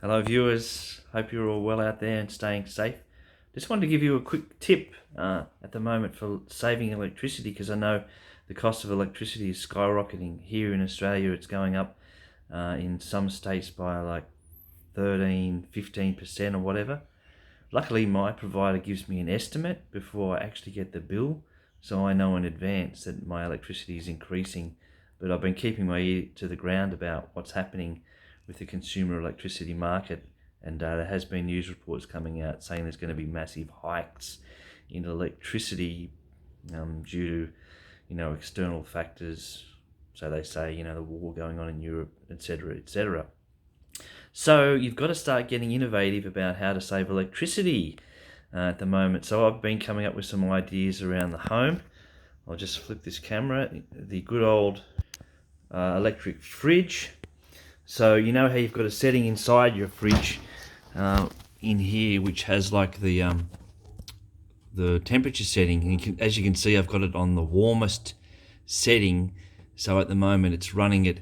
Hello viewers, hope you're all well out there and staying safe. Just wanted to give you a quick tip at the moment for saving electricity, because I know the cost of electricity is skyrocketing. Here in Australia it's going up in some states by like 13-15% or whatever. Luckily my provider gives me an estimate before I actually get the bill, so I know in advance that my electricity is increasing. But I've been keeping my ear to the ground about what's happening with the consumer electricity market, and there has been news reports coming out saying there's going to be massive hikes in electricity due to external factors. So they say the war going on in Europe, etc., etc. So you've got to start getting innovative about how to save electricity at the moment. So I've been coming up with some ideas around the home. I'll just flip this camera. The good old electric fridge. So you know how you've got a setting inside your fridge in here which has like the temperature setting, and as you can see I've got it on the warmest setting. So at the moment it's running at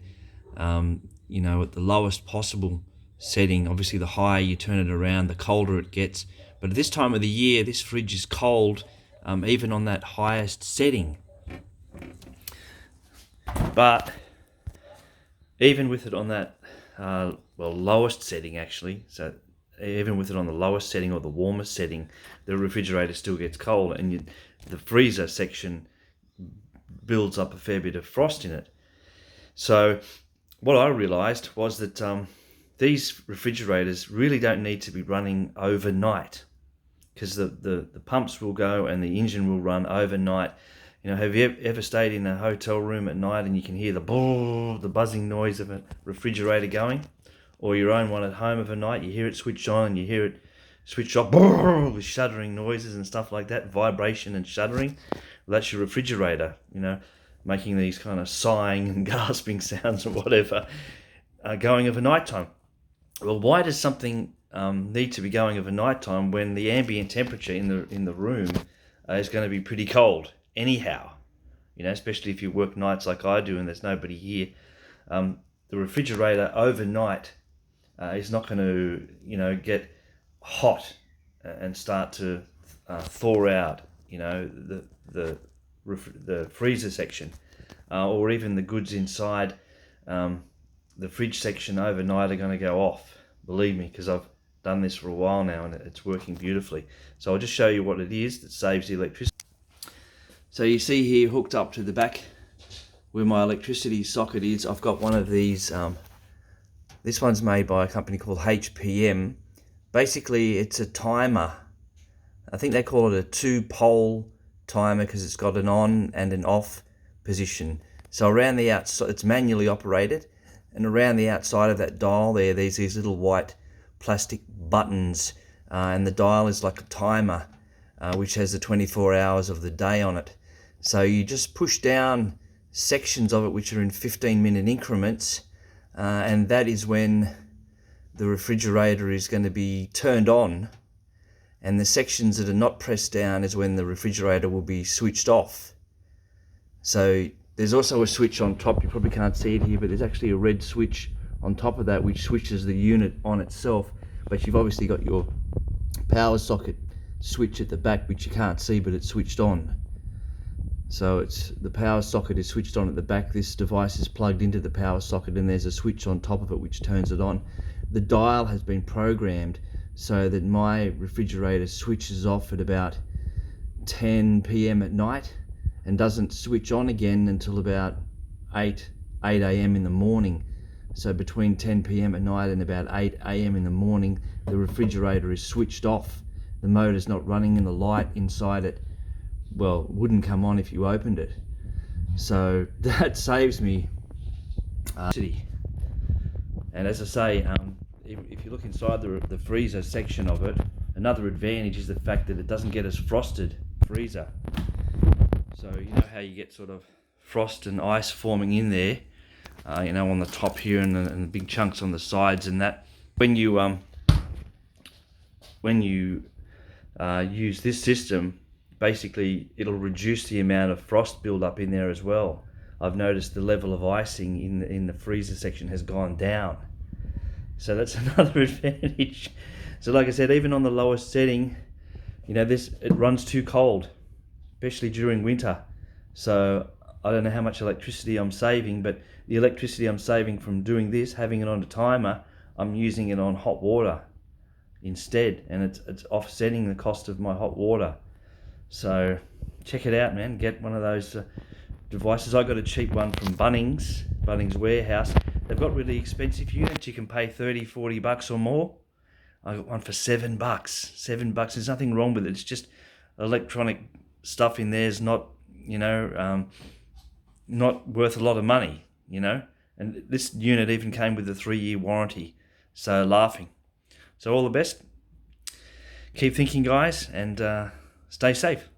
at the lowest possible setting. Obviously the higher you turn it around, the colder it gets. But at this time of the year, this fridge is cold even on that highest setting. But even with it on that lowest setting, actually, so even with it on the lowest setting or the warmest setting, the refrigerator still gets cold, and the freezer section builds up a fair bit of frost in it. So what I realized was that these refrigerators really don't need to be running overnight, because the pumps will go and the engine will run overnight. Have you ever stayed in a hotel room at night and you can hear the buzzing noise of a refrigerator going? Or your own one at home of a night, you hear it switch on and you hear it switch off with shuddering noises and stuff like that, vibration and shuddering. Well, that's your refrigerator, making these kind of sighing and gasping sounds or whatever, going of a night time. Well, why does something need to be going of a night time when the ambient temperature in the room is going to be pretty cold anyhow? Especially if you work nights like I do and there's nobody here. The refrigerator overnight is not going to get hot and start to thaw out the freezer section, or even the goods inside the fridge section overnight are going to go off. Believe me, because I've done this for a while now and it's working beautifully. So I'll just show you what it is that saves the electricity. So you see here, hooked up to the back where my electricity socket is, I've got one of these. This one's made by a company called HPM. Basically it's a timer. I think they call it a 2-pole timer because it's got an on and an off position. So around the outside, it's manually operated, and around the outside of that dial there's these little white plastic buttons, and the dial is like a timer which has the 24 hours of the day on it. So you just push down sections of it which are in 15-minute increments, and that is when the refrigerator is going to be turned on, and the sections that are not pressed down is when the refrigerator will be switched off. So there's also a switch on top. You probably can't see it here, but there's actually a red switch on top of that which switches the unit on itself. But you've obviously got your power socket switch at the back which you can't see, but it's switched on. So the power socket is switched on at the back. This device is plugged into the power socket and there's a switch on top of it which turns it on. The dial has been programmed so that my refrigerator switches off at about 10 p.m. at night and doesn't switch on again until about 8 a.m. in the morning. So between 10 p.m. at night and about 8 a.m. in the morning, the refrigerator is switched off. The motor's not running and the light inside it, well, wouldn't come on if you opened it. So that saves me electricity. And as I say, if you look inside the freezer section of it, another advantage is the fact that it doesn't get as frosted freezer. So you know how you get sort of frost and ice forming in there, on the top here and the big chunks on the sides, and that when you use this system, basically it'll reduce the amount of frost build-up in there as well. I've noticed the level of icing in the freezer section has gone down. So that's another advantage. So like I said, even on the lowest setting, it runs too cold, especially during winter. So I don't know how much electricity I'm saving, but the electricity I'm saving from doing this, having it on a timer, I'm using it on hot water instead, and it's offsetting the cost of my hot water. So check it out, man. Get one of those devices. I got a cheap one from Bunnings Warehouse. They've got really expensive units. You can pay $30-40 or more. I got one for $7. $7. There's nothing wrong with it. It's just electronic stuff in there is not, not worth a lot of money, And this unit even came with a 3-year warranty. So laughing. So all the best. Keep thinking, guys, and stay safe.